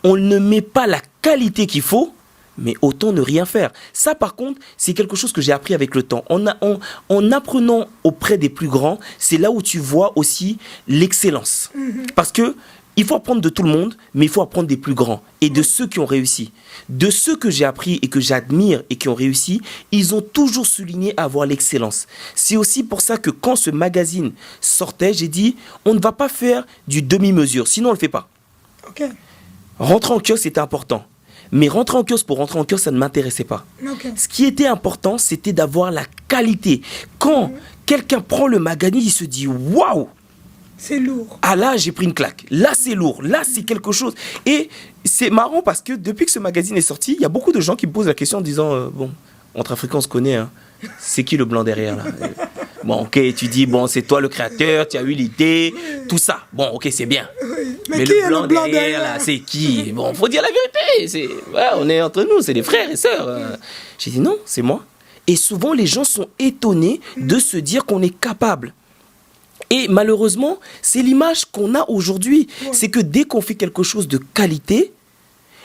on ne met pas la qualité qu'il faut, mais autant ne rien faire. Ça, par contre, c'est quelque chose que j'ai appris avec le temps. En apprenant auprès des plus grands, c'est là où tu vois aussi l'excellence. Parce que il faut apprendre de tout le monde, mais il faut apprendre des plus grands et de ceux qui ont réussi. De ceux que j'ai appris et que j'admire et qui ont réussi, ils ont toujours souligné avoir l'excellence. C'est aussi pour ça que quand ce magazine sortait, j'ai dit, on ne va pas faire du demi-mesure, sinon on ne le fait pas. Ok. Rentrer en kiosque, c'était important. Mais rentrer en kiosque pour rentrer en kiosque, ça ne m'intéressait pas. Ok. Ce qui était important, c'était d'avoir la qualité. Quand quelqu'un prend le magazine, il se dit « Waouh !» C'est lourd. Ah là, j'ai pris une claque. Là, c'est lourd. Là, c'est quelque chose. Et c'est marrant parce que depuis que ce magazine est sorti, il y a beaucoup de gens qui me posent la question en disant bon, entre Africains, on se connaît. Hein. C'est qui le blanc derrière là? Bon, ok, tu dis bon, c'est toi le créateur, tu as eu l'idée, tout ça. Bon, ok, c'est bien. Oui. Mais qui le est blanc derrière là, c'est qui? Bon, faut dire la vérité. On est entre nous, c'est des frères et sœurs. J'ai dit non, c'est moi. Et souvent, les gens sont étonnés de se dire qu'on est capable. Et malheureusement, c'est l'image qu'on a aujourd'hui. Ouais. C'est que dès qu'on fait quelque chose de qualité,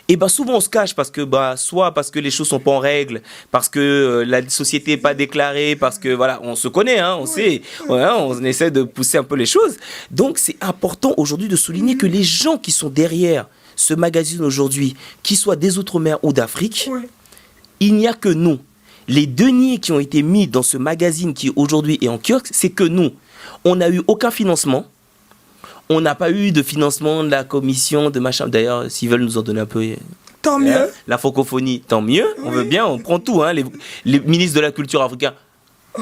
et ben souvent on se cache parce que soit parce que les choses sont pas en règle, parce que la société n'est pas déclarée, parce que voilà, on se connaît, hein, on sait, ouais, on essaie de pousser un peu les choses. Donc c'est important aujourd'hui de souligner que les gens qui sont derrière ce magazine aujourd'hui, qu'ils soient des Outre-mer ou d'Afrique, il n'y a que nous. Les deniers qui ont été mis dans ce magazine qui aujourd'hui est en kiosque, c'est que nous. On n'a eu aucun financement. On n'a pas eu de financement de la commission, de machin. D'ailleurs, s'ils veulent nous en donner un peu... Tant mieux. La francophonie, tant mieux. On veut bien, on prend tout. Hein. Les ministres de la culture africains,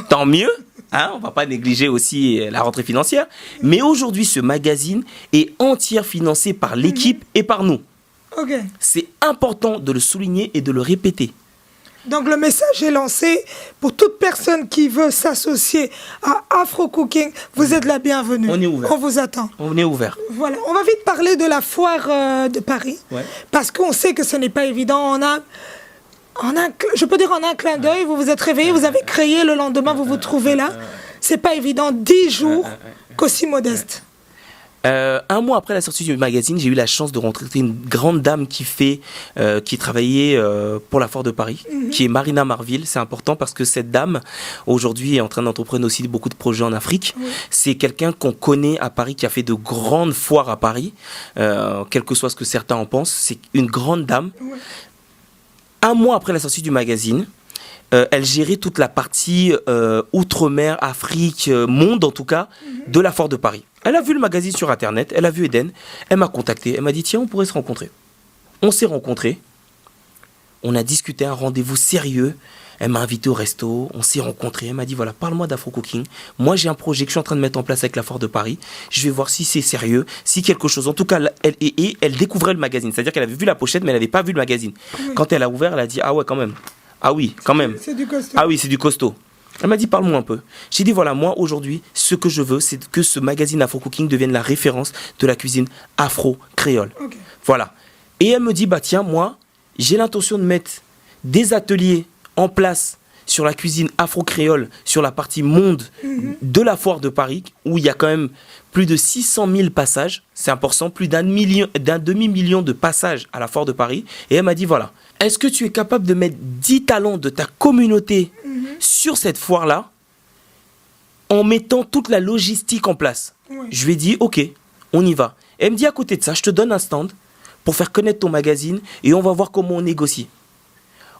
tant mieux. Hein. On ne va pas négliger aussi la rentrée financière. Mais aujourd'hui, ce magazine est entièrement financé par l'équipe et par nous. Okay. C'est important de le souligner et de le répéter. Donc le message est lancé pour toute personne qui veut s'associer à Afro Cooking. Vous êtes la bienvenue. On est ouvert. On vous attend. On est ouvert. Voilà. On va vite parler de la foire de Paris. Ouais. Parce qu'on sait que ce n'est pas évident. Je peux dire en un clin d'œil, vous vous êtes réveillé, vous avez créé, le lendemain vous vous trouvez là. C'est pas évident. 10 jours qu'aussi modeste. Un mois après la sortie du magazine, j'ai eu la chance de rencontrer une grande dame qui travaillait pour la Foire de Paris, qui est Marina Marville. C'est important parce que cette dame, aujourd'hui, est en train d'entreprendre aussi beaucoup de projets en Afrique. Oui. C'est quelqu'un qu'on connaît à Paris, qui a fait de grandes foires à Paris, quel que soit ce que certains en pensent. C'est une grande dame. Oui. Un mois après la sortie du magazine, elle gérait toute la partie Outre-mer, Afrique, monde en tout cas, de la Foire de Paris. Elle a vu le magazine sur Internet, elle a vu Eden, elle m'a contacté, elle m'a dit tiens, on pourrait se rencontrer. On s'est rencontrés, on a discuté un rendez-vous sérieux, elle m'a invité au resto, on s'est rencontrés, elle m'a dit voilà, parle-moi d'Afro Cooking, moi j'ai un projet que je suis en train de mettre en place avec la Foire de Paris, je vais voir si c'est sérieux, si quelque chose, en tout cas, elle découvrait le magazine, c'est-à-dire qu'elle avait vu la pochette mais elle n'avait pas vu le magazine. Oui. Quand elle a ouvert, elle a dit ah ouais quand même, ah oui quand même, c'est du costaud. Ah oui c'est du costaud. Elle m'a dit, parle-moi un peu. J'ai dit, voilà, moi, aujourd'hui, ce que je veux, c'est que ce magazine Afro Cooking devienne la référence de la cuisine afro-créole. Okay. Voilà. Et elle me dit, bah tiens, moi, j'ai l'intention de mettre des ateliers en place sur la cuisine afro-créole, sur la partie monde de la Foire de Paris, où il y a quand même plus de 600 000 passages. C'est important, plus d'un demi-million de passages à la Foire de Paris. Et elle m'a dit, voilà, est-ce que tu es capable de mettre 10 talents de ta communauté sur cette foire-là, en mettant toute la logistique en place? Oui. Je lui ai dit, ok, on y va. Elle me dit, à côté de ça, je te donne un stand pour faire connaître ton magazine et on va voir comment on négocie.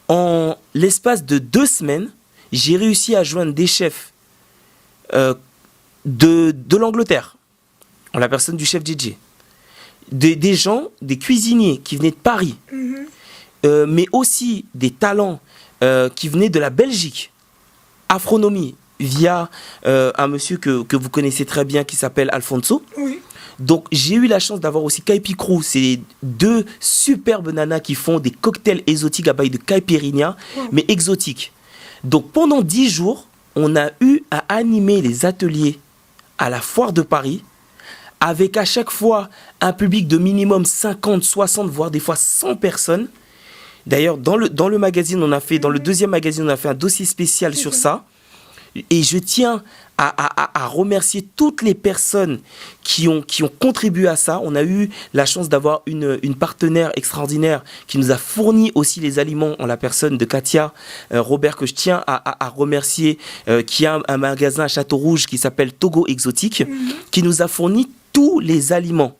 En l'espace de 2 semaines, j'ai réussi à joindre des chefs de l'Angleterre, en la personne du chef JJ, des gens, des cuisiniers qui venaient de Paris, mais aussi des talents qui venaient de la Belgique, Afronomie, via un monsieur que vous connaissez très bien qui s'appelle Alfonso. Oui. Donc j'ai eu la chance d'avoir aussi Kaipi Crew, c'est 2 superbes nanas qui font des cocktails exotiques à base de caipirinha, mais exotiques. Donc pendant 10 jours, on a eu à animer les ateliers à la Foire de Paris, avec à chaque fois un public de minimum 50, 60, voire des fois 100 personnes. D'ailleurs, dans le magazine, dans le deuxième magazine, on a fait un dossier spécial sur ça. Et je tiens à remercier toutes les personnes qui ont contribué à ça. On a eu la chance d'avoir une partenaire extraordinaire qui nous a fourni aussi les aliments en la personne de Katia Robert, que je tiens à remercier, qui a un magasin à Château-Rouge qui s'appelle Togo Exotique, qui nous a fourni tous les aliments.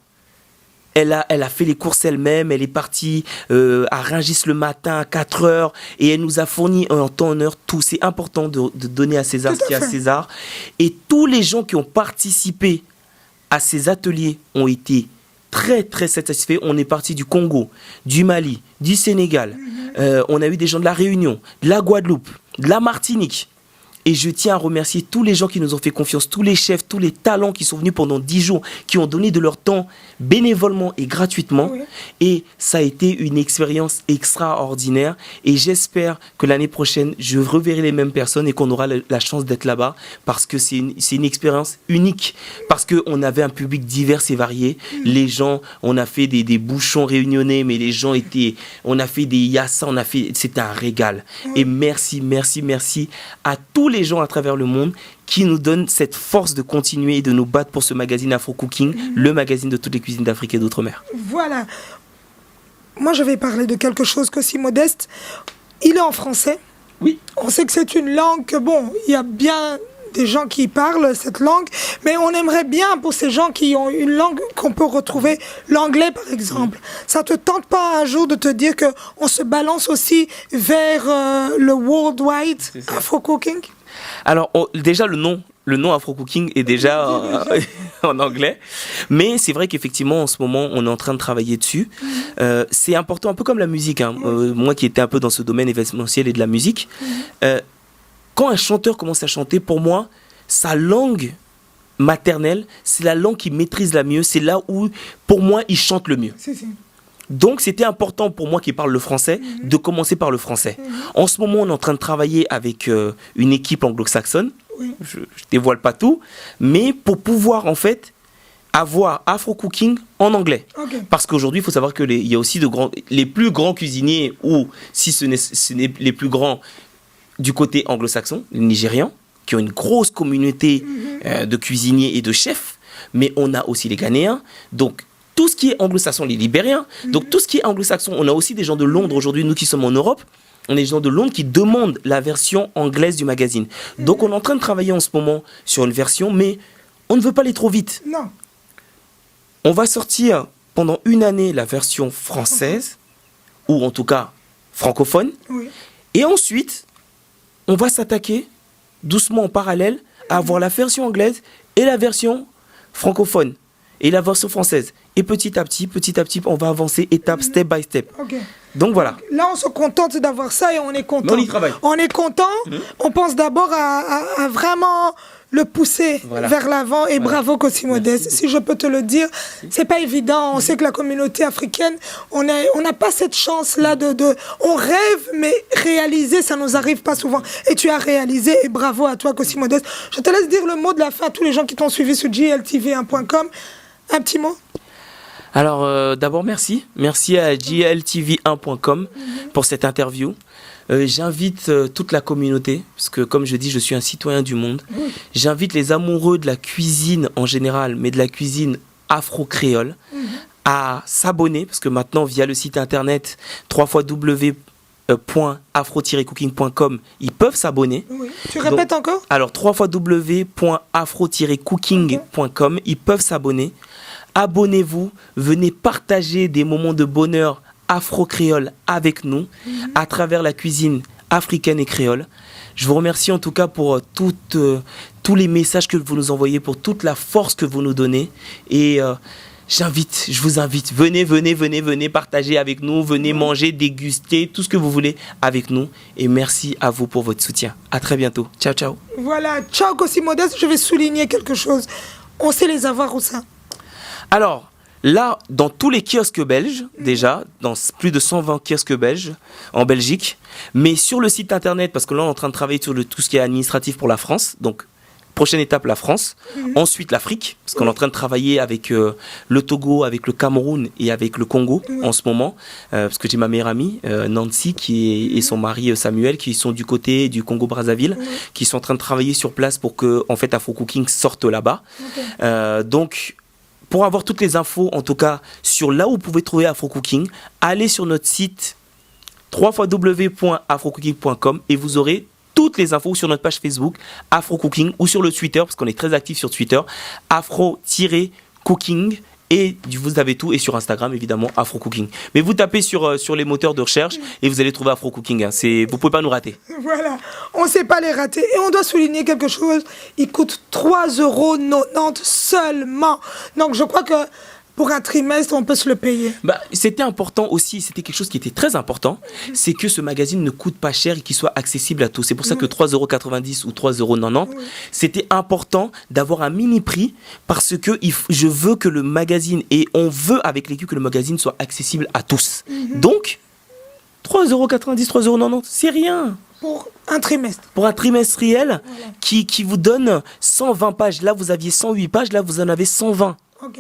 Elle a fait les courses elle-même, elle est partie à Rungis le matin à 4 heures et elle nous a fourni en temps en heure tout. C'est important de donner à César ce qui est à César. Et tous les gens qui ont participé à ces ateliers ont été très très satisfaits. On est parti du Congo, du Mali, du Sénégal. On a eu des gens de la Réunion, de la Guadeloupe, de la Martinique. Et je tiens à remercier tous les gens qui nous ont fait confiance, tous les chefs, tous les talents qui sont venus pendant 10 jours, qui ont donné de leur temps bénévolement et gratuitement. Oui. Et ça a été une expérience extraordinaire. Et j'espère que l'année prochaine, je reverrai les mêmes personnes et qu'on aura la chance d'être là-bas, parce que c'est une expérience unique. Parce qu'on avait un public divers et varié. Les gens, on a fait des bouchons réunionnais, mais les gens étaient... On a fait des yassa, c'était un régal. Et merci à tous les gens à travers le monde qui nous donnent cette force de continuer et de nous battre pour ce magazine Afro Cooking, le magazine de toutes les cuisines d'Afrique et d'outre-mer. Voilà. Moi, je vais parler de quelque chose qu'aussi modeste. Il est en français. Oui. On sait que c'est une langue que, bon, il y a bien des gens qui parlent cette langue, mais on aimerait bien, pour ces gens qui ont une langue qu'on peut retrouver, l'anglais par exemple. Ça te tente pas un jour de te dire qu'on se balance aussi vers le worldwide Afro Cooking? Alors, déjà, le nom Afro Cooking est déjà en anglais. Mais c'est vrai qu'effectivement, en ce moment, on est en train de travailler dessus. C'est important, un peu comme la musique. Moi qui étais un peu dans ce domaine événementiel et de la musique, quand un chanteur commence à chanter, pour moi, sa langue maternelle, c'est la langue qu'il maîtrise la mieux. C'est là où, pour moi, il chante le mieux. Donc, c'était important pour moi qui parle le français de commencer par le français. En ce moment, on est en train de travailler avec une équipe anglo-saxonne. Je ne dévoile pas tout, mais pour pouvoir, en fait, avoir Afro Cooking en anglais. Parce qu'aujourd'hui, il faut savoir qu'il y a aussi les plus grands cuisiniers, ou si ce n'est les plus grands du côté anglo-saxon, les Nigérians, qui ont une grosse communauté de cuisiniers et de chefs, mais on a aussi les Ghanéens. Donc, tout ce qui est anglo-saxon, les Libériens. Donc, tout ce qui est anglo-saxon, on a aussi des gens de Londres aujourd'hui, nous qui sommes en Europe. On a des gens de Londres qui demandent la version anglaise du magazine. Donc, on est en train de travailler en ce moment sur une version, mais on ne veut pas aller trop vite. Non. On va sortir pendant une année la version française, ou en tout cas francophone. Et ensuite, on va s'attaquer doucement en parallèle à avoir la version anglaise et la version francophone et la version française. Et petit à petit, on va avancer étape, step by step. Donc voilà. Là, on se contente d'avoir ça et on est content. On y travaille. On est content. On pense d'abord à vraiment le pousser vers l'avant. Et bravo, Kossi Modeste. Si je peux te le dire, c'est pas évident. On sait que la communauté africaine, on n'a pas cette chance-là on rêve, mais réaliser, ça nous arrive pas souvent. Et tu as réalisé. Et bravo à toi, Kossi Modeste. Je te laisse dire le mot de la fin à tous les gens qui t'ont suivi sur gltv1.com. Un petit mot. Alors, d'abord, merci. Merci à gltv1.com pour cette interview. J'invite toute la communauté, parce que comme je dis, je suis un citoyen du monde. J'invite les amoureux de la cuisine en général, mais de la cuisine afro-créole, à s'abonner, parce que maintenant, via le site internet www.afro-cooking.com, ils peuvent s'abonner. Tu répètes encore ? Alors, www.afro-cooking.com, ils peuvent s'abonner. Abonnez-vous, venez partager des moments de bonheur afro-créole avec nous à travers la cuisine africaine et créole. Je vous remercie en tout cas pour tous les messages que vous nous envoyez, pour toute la force que vous nous donnez. Et je vous invite, venez partager avec nous, venez manger, déguster, tout ce que vous voulez avec nous. Et merci à vous pour votre soutien. À très bientôt. Ciao, ciao. Voilà, ciao Kossi Modeste. Je vais souligner quelque chose. On sait les avoir où ça ? Alors, là, dans tous les kiosques belges, déjà, dans plus de 120 kiosques belges en Belgique, mais sur le site internet, parce que là, on est en train de travailler sur tout ce qui est administratif pour la France, donc Prochaine étape, la France. Ensuite, l'Afrique, parce qu'on est en train de travailler avec le Togo, avec le Cameroun et avec le Congo en ce moment. Parce que j'ai ma meilleure amie, Nancy, et son mari Samuel, qui sont du côté du Congo-Brazzaville, qui sont en train de travailler sur place pour que, en fait, Afro Cooking sorte là-bas. Donc, pour avoir toutes les infos, en tout cas, sur là où vous pouvez trouver Afro Cooking, allez sur notre site www.afrocooking.com et vous aurez toutes les infos sur notre page Facebook Afro Cooking ou sur le Twitter, parce qu'on est très actif sur Twitter, Afro-Cooking, et vous avez tout, et sur Instagram évidemment Afro Cooking. Mais vous tapez sur les moteurs de recherche et vous allez trouver Afro Cooking. Hein. Vous pouvez pas nous rater. Voilà, on ne sait pas les rater. Et on doit souligner quelque chose, il coûte 3,90 € seulement. Donc je crois que pour un trimestre, on peut se le payer. C'était important aussi, c'était quelque chose qui était très important, c'est que ce magazine ne coûte pas cher et qu'il soit accessible à tous. C'est pour ça que 3,90 € ou 3,90 €, c'était important d'avoir un mini prix parce que je veux que le magazine, et on veut avec l'équipe que le magazine soit accessible à tous. Donc, 3,90 €, 3,90 €, c'est rien. Pour un trimestre. Pour un trimestriel qui vous donne 120 pages. Là, vous aviez 108 pages, là, vous en avez 120. Ok.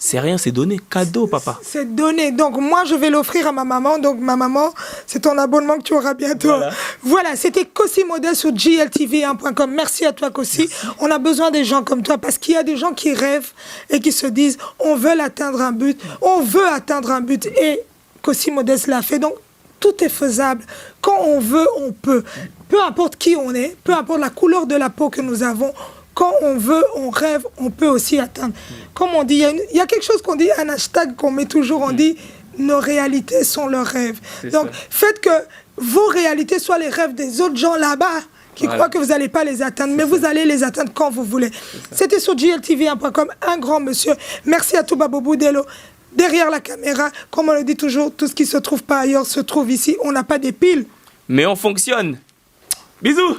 C'est rien, c'est donné. Cadeau, papa. C'est donné. Donc, moi, je vais l'offrir à ma maman. Donc, ma maman, c'est ton abonnement que tu auras bientôt. Voilà, c'était Kossi Modèle sur GLTV1.com. Merci à toi, Kossi. On a besoin des gens comme toi parce qu'il y a des gens qui rêvent et qui se disent on veut atteindre un but. On veut atteindre un but. Et Kossi Modèle l'a fait. Donc, tout est faisable. Quand on veut, on peut. Peu importe qui on est, peu importe la couleur de la peau que nous avons, quand on veut, on rêve, on peut aussi atteindre. Comme on dit, il y a quelque chose qu'on dit, un hashtag qu'on met toujours, on dit nos réalités sont leurs rêves. Donc, faites que vos réalités soient les rêves des autres gens là-bas qui croient que vous n'allez pas les atteindre, mais vous allez les atteindre quand vous voulez. C'était sur GLTV1.com, un grand monsieur. Merci à Touba Bobo Dello. Derrière la caméra, comme on le dit toujours, tout ce qui ne se trouve pas ailleurs se trouve ici. On n'a pas des piles. Mais on fonctionne. Bisous.